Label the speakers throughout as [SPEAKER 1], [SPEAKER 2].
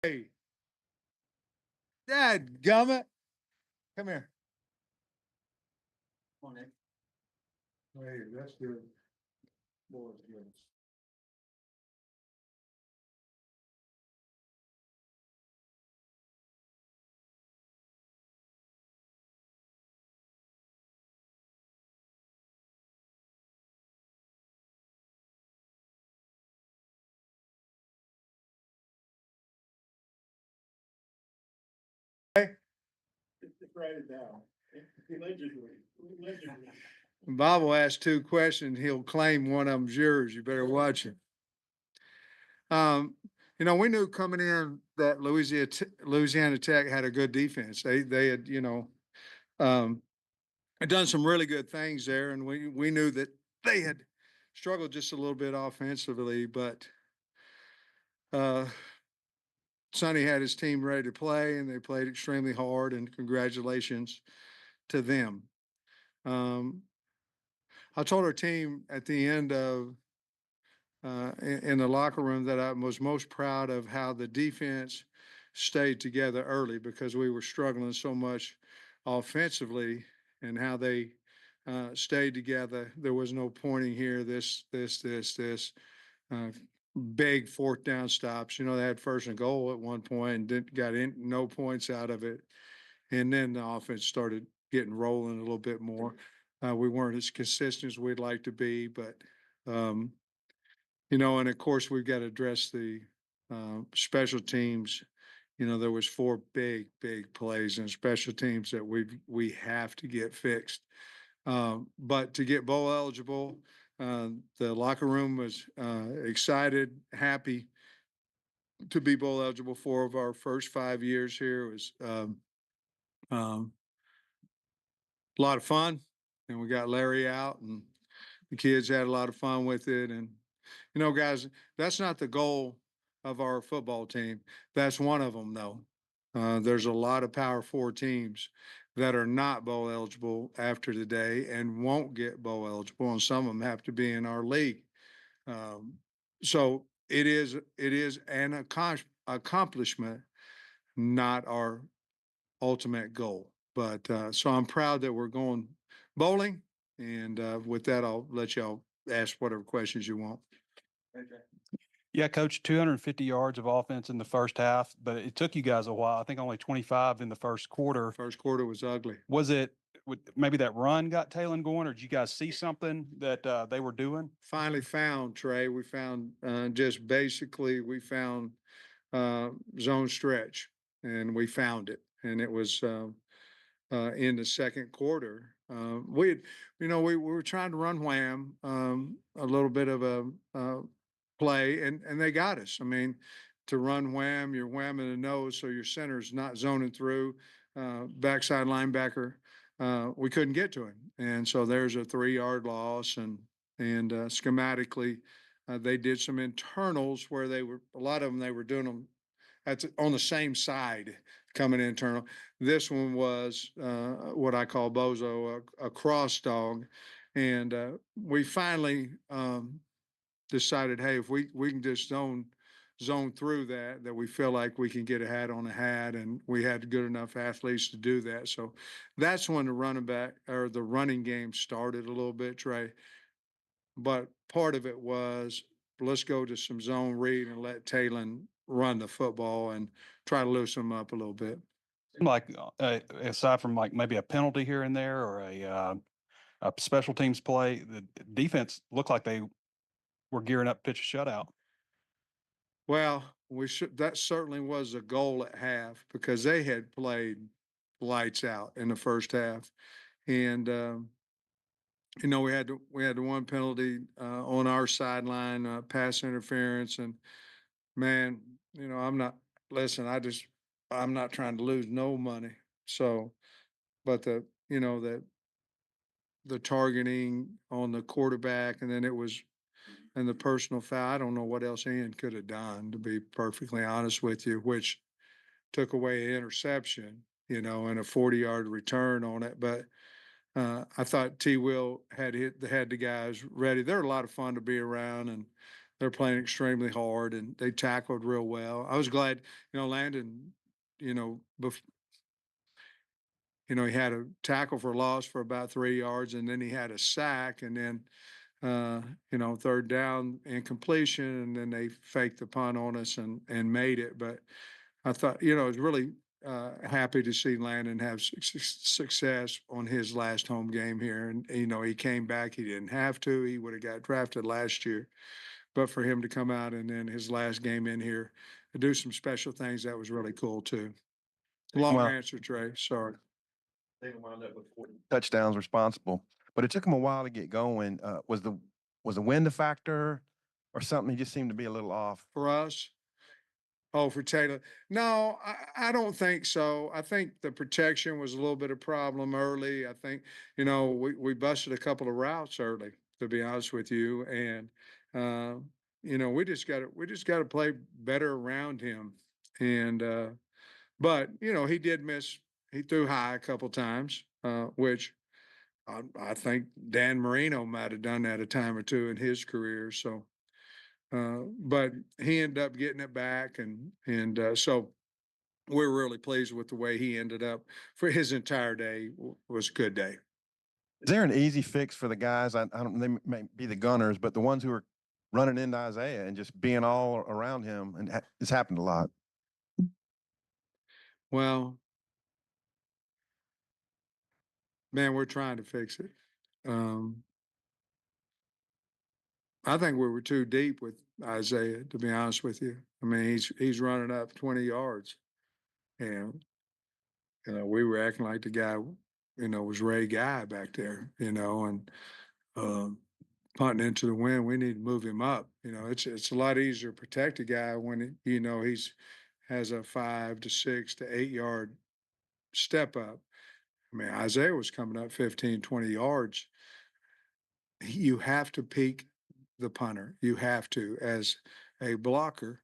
[SPEAKER 1] Hey, dadgummit. Come here. Come on, Nick. Hey, that's good. Boys, good. Hey. Write it down. Bob will ask two questions. He'll claim one of them's yours. You better watch it. Um, we knew coming in that Louisiana Tech had a good defense. They had, um, had done some really good things there, and we knew that they had struggled just a little bit offensively, but uh, Sonny had his team ready to play, and they played extremely hard. And congratulations to them. Um, I told our team at the end of in the locker room that I was most proud of how the defense stayed together early because we were struggling so much offensively, and how they stayed together. There was no pointing here, this. Uh, Big fourth down stops. They had first and goal at one point and got no points out of it. And then the offense started getting rolling a little bit more. We weren't as consistent as we'd like to be, but um, and of course we've got to address the special teams. There was four big plays in special teams that we have to get fixed. But to get bowl eligible, the locker room was excited, happy to be bowl eligible. 4 of our first 5 years here was um, a lot of fun, and we got Larry out, and the kids had a lot of fun with it. And guys, that's not the goal of our football team. That's one of them, though. There's a lot of Power Four teams that are not bowl eligible after today and won't get bowl eligible, and some of them have to be in our league. Um, so it is an accomplishment, not our ultimate goal. But so I'm proud that we're going bowling, and with that, I'll let y'all ask whatever questions you want.
[SPEAKER 2] Yeah, Coach, 250 yards of offense in the first half, but it took you guys a while. I think only 25 in the first quarter.
[SPEAKER 1] First quarter was ugly.
[SPEAKER 2] Was it maybe that run got Talon going, or did you guys see something that they were doing?
[SPEAKER 1] Finally found, Trey. We found we found zone stretch, and we found it. And it was in the second quarter. We were trying to run wham, a little bit of a play, and they got us. I mean, to run wham, you're whamming the nose, so your center's not zoning through. Backside linebacker, we couldn't get to him, and so there's a 3-yard loss. And schematically, they did some internals where a lot of them they were doing them on the same side coming internal. This one was what I call bozo, a cross dog. And we finally decided, hey, if we can just zone through that we feel like we can get a hat on a hat, and we had good enough athletes to do that. So that's when the running game started a little bit, Trey. But part of it was, let's go to some zone read and let Talon run the football and try to loosen them up a little bit.
[SPEAKER 2] Like aside from like maybe a penalty here and there or a special teams play, the defense looked like they were gearing up to pitch a shutout.
[SPEAKER 1] Well, that certainly was a goal at half, because they had played lights out in the first half. And we had the one penalty on our sideline, pass interference. And man, I'm not trying to lose no money. So, but the targeting on the quarterback, and then and the personal foul, I don't know what else Ian could have done, to be perfectly honest with you, which took away an interception, and a 40-yard return on it. But I thought T. Will had the guys ready. They're a lot of fun to be around, and they're playing extremely hard and they tackled real well. I was glad, Landon, bef he had a tackle for loss for about 3 yards, and then he had a sack, and then, third down incompletion, and then they faked the punt on us and made it. But I thought, I was really happy to see Landon have success on his last home game here. And, he came back. He didn't have to. He would have got drafted last year. But for him to come out and then his last game in here to do some special things, that was really cool too. Long
[SPEAKER 3] Well,
[SPEAKER 1] answer, Trey. Sorry.
[SPEAKER 3] they wound up with 40 touchdowns responsible, but it took him a while to get going. Was the wind a factor or something? He just seemed to be a little off.
[SPEAKER 1] For us, oh, for Taylor. No, I don't think so. I think the protection was a little bit of problem early. I think, we busted a couple of routes early, to be honest with you. And, we just got to play better around him. And, but, he did miss, he threw high a couple times, which I think Dan Marino might have done that a time or two in his career. So, but he ended up getting it back, and so we're really pleased with the way he ended up for his entire day. Was a good day.
[SPEAKER 3] Is there an easy fix for the guys? I don't. They may be the gunners, but the ones who are running into Isaiah and just being all around him, and it's happened a lot.
[SPEAKER 1] Well, man, we're trying to fix it. I think we were too deep with Isaiah, to be honest with you. I mean, he's running up 20 yards, and we were acting like the guy, was Ray Guy back there, and punting into the wind. We need to move him up. It's a lot easier to protect a guy when he's has a 5 to 6 to 8 yard step up. I mean, Isaiah was coming up 15, 20 yards. You have to peak the punter. You have to as a blocker.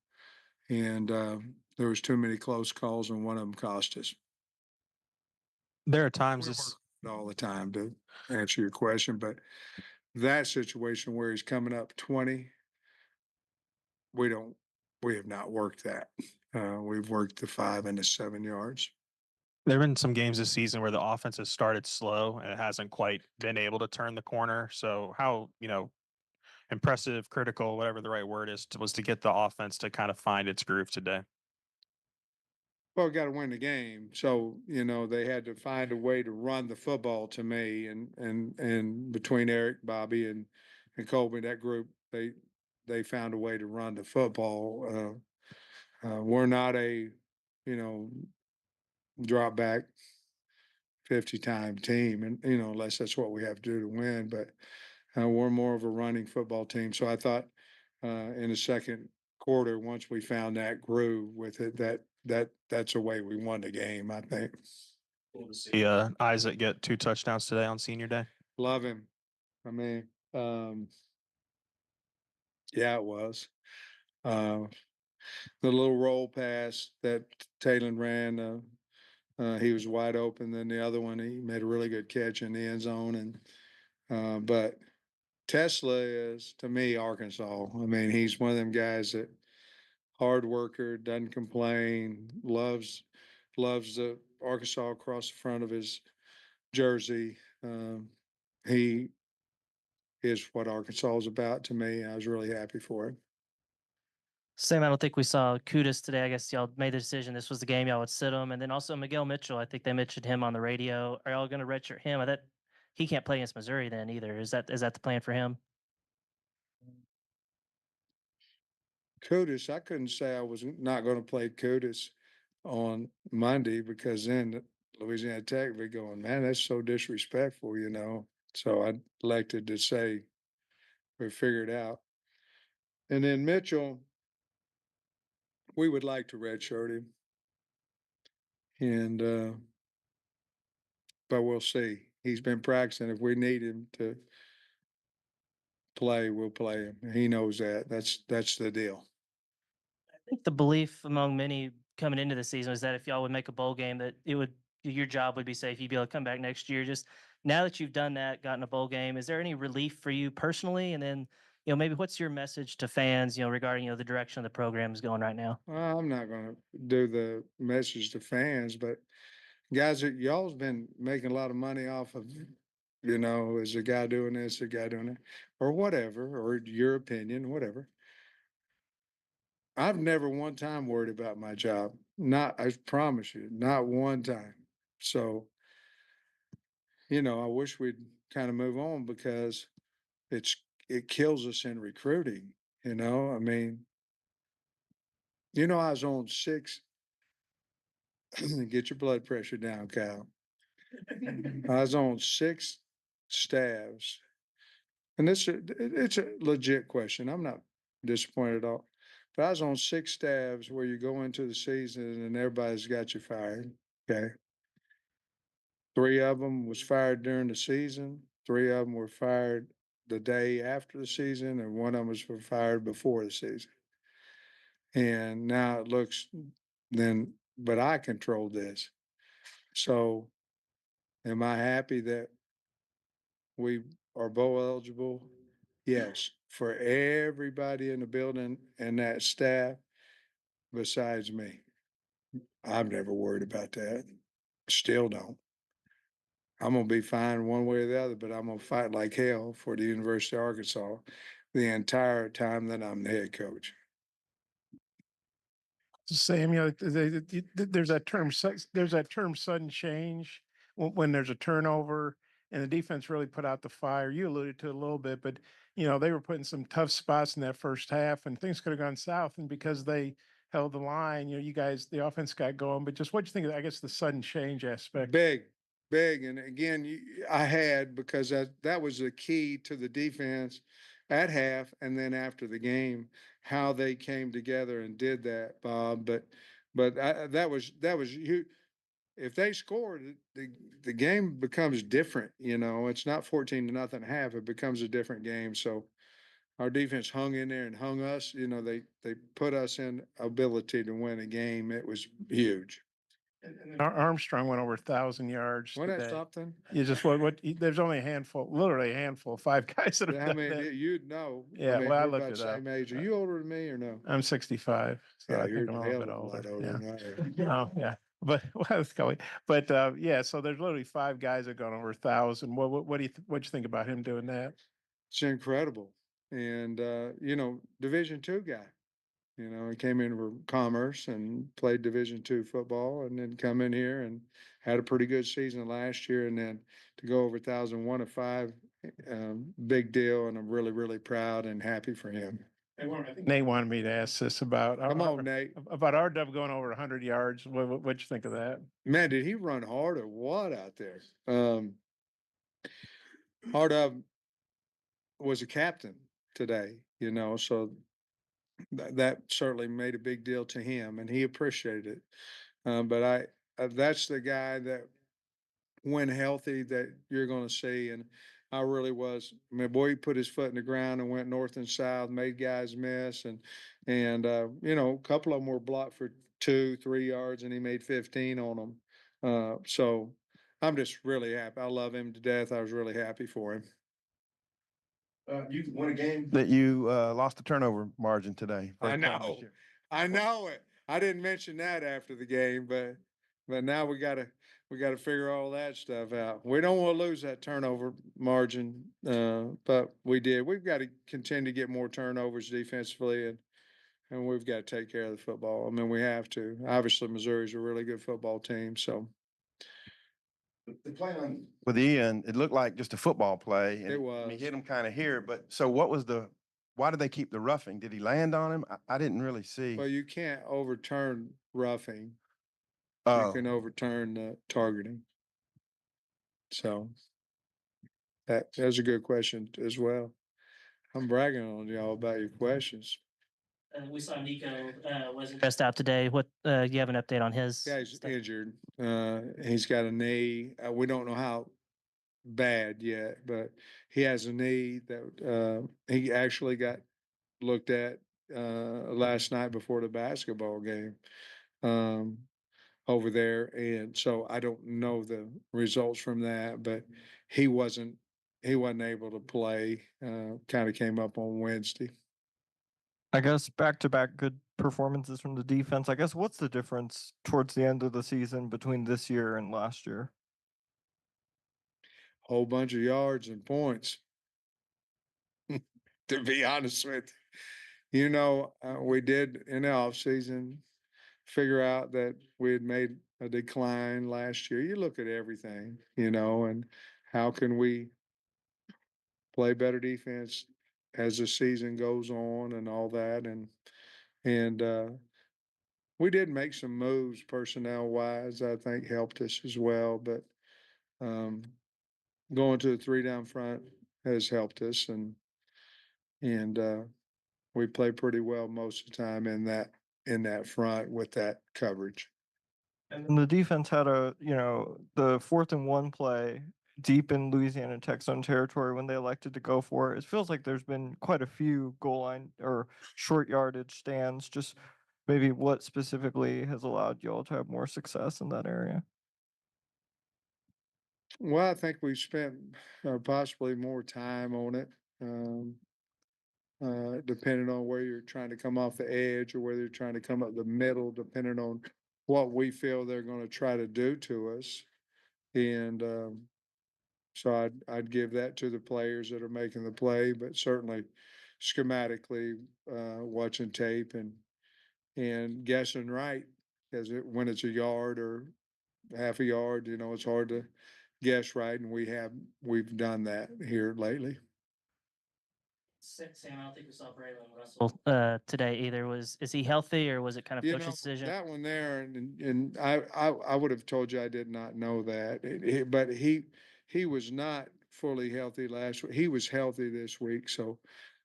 [SPEAKER 1] And there was too many close calls, and one of them cost us.
[SPEAKER 2] There are times
[SPEAKER 1] We
[SPEAKER 2] this
[SPEAKER 1] work all the time to answer your question, but that situation where he's coming up 20, we have not worked that. We've worked the 5 and the 7 yards.
[SPEAKER 2] there have been some games this season where the offense has started slow and it hasn't quite been able to turn the corner. So how, impressive, critical, whatever the right word is, was to get the offense to kind of find its groove today?
[SPEAKER 1] Well, got to win the game. So, they had to find a way to run the football to me, and between Eric, Bobby, and Colby, that group, they found a way to run the football. We're not a, drop back 50-time team, and unless that's what we have to do to win. But we're more of a running football team. So I thought in the second quarter, once we found that groove with it, that's the way we won the game, I think.
[SPEAKER 2] Cool to see Isaac get 2 touchdowns today on senior day.
[SPEAKER 1] Love him. I mean, yeah, it was. The little roll pass that Taylor ran, he was wide open. Then the other one, he made a really good catch in the end zone. And but Tesla is, to me, Arkansas. I mean, he's one of them guys that hard worker, doesn't complain, loves the Arkansas across the front of his jersey. He is what Arkansas is about to me. I was really happy for him.
[SPEAKER 4] Sam, I don't think we saw Kudus today. I guess y'all made the decision this was the game y'all would sit him, and then also Miguel Mitchell. I think they mentioned him on the radio. Are y'all going to redshirt him? He can't play against Missouri then either. Is that the plan for him?
[SPEAKER 1] Kudus, I couldn't say I was not going to play Kudus on Monday, because then Louisiana Tech would be going, man, that's so disrespectful, So I elected to say we figured out. And then Mitchell, we would like to redshirt him. And but we'll see. He's been practicing. If we need him to play, we'll play him. He knows that. That's the deal.
[SPEAKER 4] I think the belief among many coming into the season was that if y'all would make a bowl game, that your job would be safe. You'd be able to come back next year. Just now that you've done that, gotten a bowl game, is there any relief for you personally? And then maybe what's your message to fans, regarding, the direction the program is going right now?
[SPEAKER 1] Well, I'm not gonna do the message to fans, but guys, y'all's been making a lot of money off of, is a guy doing this, a guy doing that, or whatever, or your opinion, whatever. I've never one time worried about my job. Not, I promise you, not one time. So, I wish we'd kind of move on because it kills us in recruiting, I mean, I was on six, get your blood pressure down, Kyle. I was on six staffs. And it's a legit question. I'm not disappointed at all. But I was on six staffs where you go into the season and everybody's got you fired. Okay. Three of them was fired during the season. Three of them were fired the day after the season, and one of them was fired before the season. And now it looks but I control this. So am I happy that we are bowl eligible? Yes, for everybody in the building and that staff besides me. I've never worried about that. Still don't. I'm gonna be fine one way or the other, but I'm gonna fight like hell for the University of Arkansas the entire time that I'm the head coach.
[SPEAKER 5] Sam, there's that term, there's that term sudden change when there's a turnover and the defense really put out the fire. You alluded to it a little bit, but they were put in some tough spots in that first half and things could have gone south. And because they held the line, you guys, the offense got going, but just what you think of, I guess, the sudden change aspect?
[SPEAKER 1] Big. And again, I had, because that was the key to the defense at half and then after the game, how they came together and did that, Bob. But that was you. If they scored, the game becomes different. It's not 14-0 at half. It becomes a different game. So our defense hung in there and hung us. They put us in ability to win a game. It was huge.
[SPEAKER 5] Armstrong went over 1,000 yards
[SPEAKER 1] When that
[SPEAKER 5] today.
[SPEAKER 1] stopped then?
[SPEAKER 5] You just there's only a handful, literally a handful, 5 guys that have
[SPEAKER 1] I
[SPEAKER 5] done
[SPEAKER 1] mean,
[SPEAKER 5] that.
[SPEAKER 1] you'd know.
[SPEAKER 5] Yeah,
[SPEAKER 1] I mean,
[SPEAKER 5] well, I
[SPEAKER 1] we're
[SPEAKER 5] looked
[SPEAKER 1] about
[SPEAKER 5] it
[SPEAKER 1] the same
[SPEAKER 5] up.
[SPEAKER 1] age. Are you older than me or no?
[SPEAKER 5] I'm 65, so
[SPEAKER 1] Yeah,
[SPEAKER 5] I
[SPEAKER 1] you're
[SPEAKER 5] think I'm
[SPEAKER 1] a
[SPEAKER 5] a
[SPEAKER 1] hell
[SPEAKER 5] little
[SPEAKER 1] of
[SPEAKER 5] bit
[SPEAKER 1] a lot
[SPEAKER 5] older.
[SPEAKER 1] older
[SPEAKER 5] Yeah.
[SPEAKER 1] than I am.
[SPEAKER 5] Oh, yeah. But well, Scully. But yeah, so there's literally 5 guys that gone over 1,000. What do what you think about him doing that?
[SPEAKER 1] It's incredible. And Division II guy. He came in for commerce and played Division II football and then come in here and had a pretty good season last year. And then to go over 1,000, 1 of 5, big deal. And I'm really, really proud and happy for him.
[SPEAKER 5] Nate wanted me to ask this about
[SPEAKER 1] Come on, Nate.
[SPEAKER 5] about RW going over 100 yards. What you think of that?
[SPEAKER 1] Man, did he run hard or what out there? RW was a captain today, so that certainly made a big deal to him and he appreciated it. But that's the guy that when healthy that you're going to see. And I really was, my boy, he put his foot in the ground and went north and south, made guys miss. And a couple of them were blocked for 2-3 yards and he made 15 on them. So I'm just really happy. I love him to death. I was really happy for him.
[SPEAKER 3] You won a game that you lost the turnover margin today.
[SPEAKER 1] I
[SPEAKER 3] First time this
[SPEAKER 1] know.
[SPEAKER 3] year.
[SPEAKER 1] I know it. I didn't mention that after the game, but now we gotta figure all that stuff out. We don't want to lose that turnover margin, but we did. We've got to continue to get more turnovers defensively, and we've got to take care of the football. I mean, we have to. Obviously, Missouri's a really good football team, so
[SPEAKER 3] The play on with Ian, it looked like just a football play. And
[SPEAKER 1] it
[SPEAKER 3] I mean,
[SPEAKER 1] was.
[SPEAKER 3] hit him kind of here, but so why did they keep the roughing? Did he land on him? I didn't really see.
[SPEAKER 1] Well, you can't overturn roughing. You
[SPEAKER 3] Oh,
[SPEAKER 1] can overturn the targeting. So that's a good question as well. I'm bragging on y'all about your questions.
[SPEAKER 4] We saw Nico wasn't dressed out today. What you have an update on his?
[SPEAKER 1] Yeah, he's
[SPEAKER 4] stuff?
[SPEAKER 1] injured. He's got a knee. We don't know how bad yet, but he has a knee that he actually got looked at last night before the basketball game over there. And so I don't know the results from that, but he wasn't he wasn't able to play, kind of came up on Wednesday.
[SPEAKER 6] I guess back-to-back good performances from the defense. I guess what's the difference towards the end of the season between this year and last year?
[SPEAKER 1] Whole bunch of yards and points. To be honest with you, we did in the offseason figure out that we had made a decline last year. You look at everything, and how can we play better defense as the season goes on and all that. And we did make some moves personnel wise, I think helped us as well. But going to the 3 down front has helped us, and we play pretty well most of the time in that front with that coverage.
[SPEAKER 6] And then the defense had the 4th and 1 play deep in Louisiana Tech zone territory when they elected to go for it. It feels like there's been quite a few goal line or short yardage stands. Just maybe what specifically has allowed y'all to have more success in that area?
[SPEAKER 1] Well, I think we've spent possibly more time on it, depending on where you're trying to come off the edge or whether you're trying to come up the middle, depending on what we feel they're going to try to do to us. And so I'd give that to the players that are making the play, but certainly schematically, watching tape and guessing right, because when it's a yard or half a yard, it's hard to guess right, and we've done that here lately.
[SPEAKER 4] Sam, I don't think we saw Braylon Russell today either. Is he healthy or was it kind of coach's decision?
[SPEAKER 1] That one there, and I would have told you I did not know that, but he was not fully healthy last week. He was healthy this week, so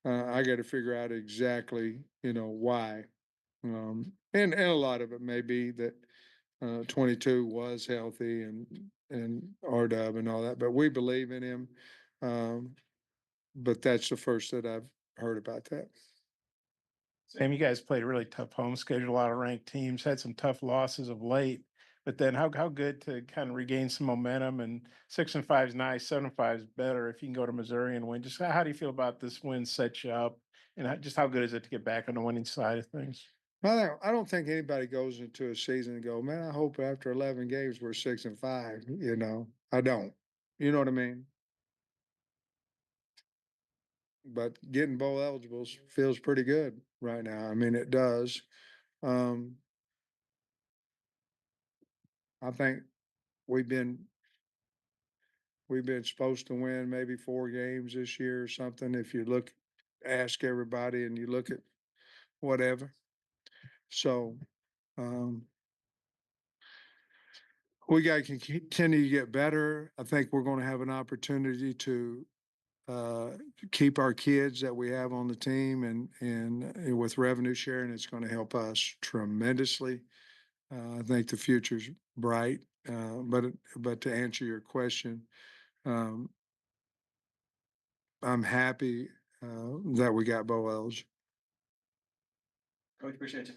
[SPEAKER 1] I got to figure out exactly why, and a lot of it may be that 22 was healthy and R-Dub and all that, but we believe in him. But that's the first that I've heard about that.
[SPEAKER 5] Sam, you guys played a really tough home schedule, a lot of ranked teams, had some tough losses of late. But then how good to kind of regain some momentum, and 6-5 is nice, 7-5 is better if you can go to Missouri and win. Just how do you feel about this win set you up, and just how good is it to get back on the winning side of things?
[SPEAKER 1] I don't think anybody goes into a season and go, man, I hope after 11 games we're 6-5. I don't. You know what I mean? But getting bowl eligibles feels pretty good right now. I mean, it does. I think we've been supposed to win maybe 4 games this year or something. If you ask everybody and you look at whatever. So, we got to continue to get better. I think we're going to have an opportunity to keep our kids that we have on the team, and with revenue sharing, it's going to help us tremendously. I think the future's bright. But to answer your question, I'm happy that we got bowl eligible.
[SPEAKER 7] Coach, appreciate you.